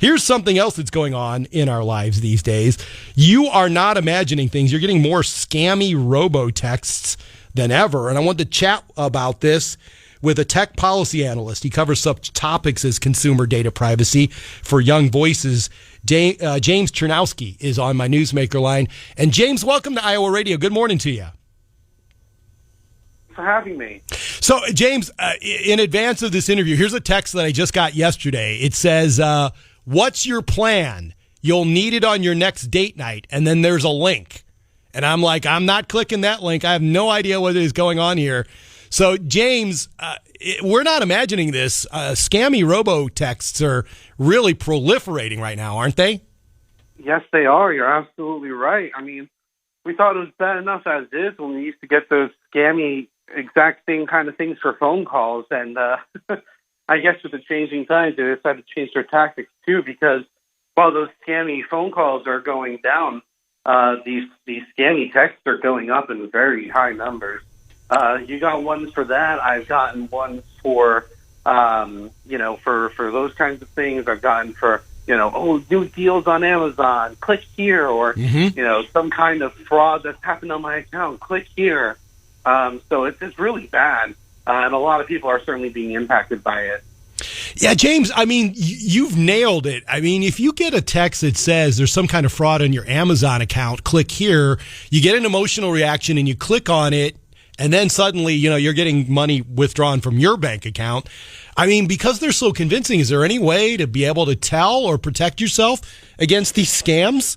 Here's something else that's going on in our lives these days. You are not imagining things. You're getting more scammy robo-texts than ever. And I want to chat about this with a tech policy analyst. He covers such topics as consumer data privacy for Young Voices. James Czerniawski is on my Newsmaker line. And James, welcome to Iowa Radio. Good morning to you. For having me. So, James, in advance of this interview, here's a text that I just got yesterday. It says, what's your plan? You'll need it on your next date night. And then there's a link. And I'm like, I'm not clicking that link. I have no idea what is going on here. So, James, we're not imagining this. Scammy robo-texts are really proliferating right now, aren't they? Yes, they are. You're absolutely right. I mean, we thought it was bad enough as is when we used to get those scammy exact same kind of things for phone calls. And I guess with the changing times, they decided to change their tactics too, because while those scammy phone calls are going down, these scammy texts are going up in very high numbers. You got ones for that. I've gotten ones for, for those kinds of things. I've gotten for, new deals on Amazon, click here, or, some kind of fraud that's happened on my account, click here. So it's really bad. And a lot of people are certainly being impacted by it. Yeah, James, I mean, you've nailed it. I mean, if you get a text that says there's some kind of fraud on your Amazon account, click here, you get an emotional reaction and you click on it, and then suddenly, you're getting money withdrawn from your bank account. I mean, because they're so convincing, is there any way to be able to tell or protect yourself against these scams?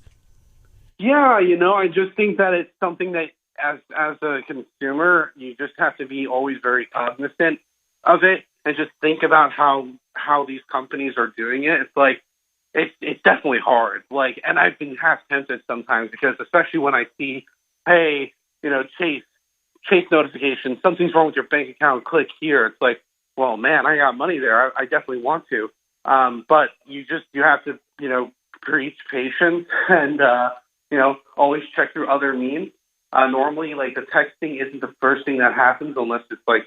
Yeah, I just think that it's something that as a consumer, you just have to be always very cognizant of it and just think about how these companies are doing it. It's like, it's definitely hard. Like, and I've been half tempted sometimes because especially when I see, hey, Chase notification, something's wrong with your bank account, click here. It's like, well, man, I got money there. I definitely want to. But you have to, preach patience and, always check through other means. Normally, like, the texting isn't the first thing that happens unless it's, like,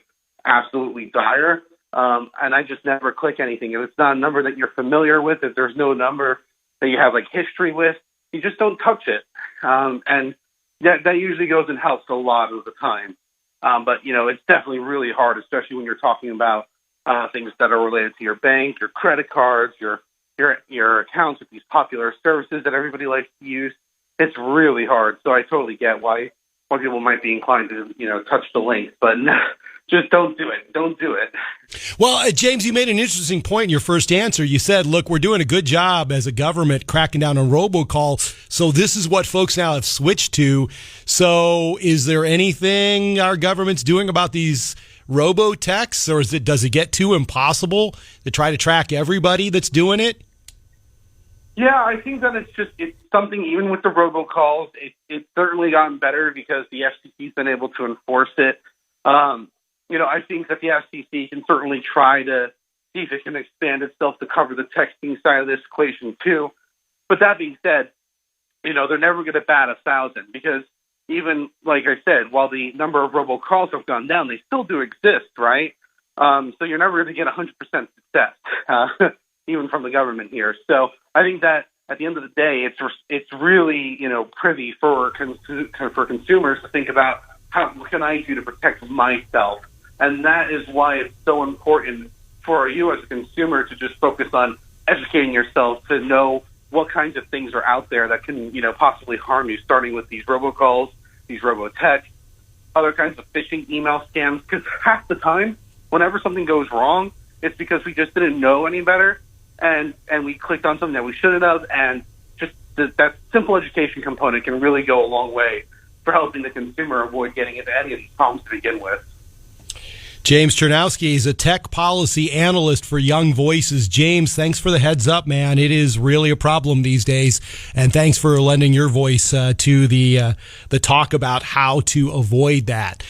absolutely dire. And I just never click anything. If it's not a number that you're familiar with, if there's no number that you have, like, history with, you just don't touch it. And that usually goes and helps a lot of the time. But, it's definitely really hard, especially when you're talking about things that are related to your bank, your credit cards, your accounts with these popular services that everybody likes to use. It's really hard. So I totally get why people might be inclined to, touch the link. But just don't do it. Don't do it. Well, James, you made an interesting point in your first answer. You said, look, we're doing a good job as a government cracking down on robocalls. So this is what folks now have switched to. So is there anything our government's doing about these robo-texts, or does it get too impossible to try to track everybody that's doing it? Yeah, I think that it's something, even with the robocalls, it's certainly gotten better because the FCC's been able to enforce it. I think that the FCC can certainly try to see if it can expand itself to cover the texting side of this equation too. But that being said, they're never going to bat 1,000 because even, like I said, while the number of robocalls have gone down, they still do exist, right? So you're never going to get 100% success, even from the government here. So I think that at the end of the day, it's really, privy for consumers to think about what can I do to protect myself. And that is why it's so important for you as a consumer to just focus on educating yourself to know what kinds of things are out there that can, possibly harm you, starting with these robocalls, these robo-texts, other kinds of phishing email scams. Because half the time, whenever something goes wrong, it's because we just didn't know any better, and we clicked on something that we shouldn't have, and just that simple education component can really go a long way for helping the consumer avoid getting into any of these problems to begin with. James Czerniawski is a tech policy analyst for Young Voices. James, thanks for the heads up, man. It is really a problem these days, and thanks for lending your voice to the talk about how to avoid that.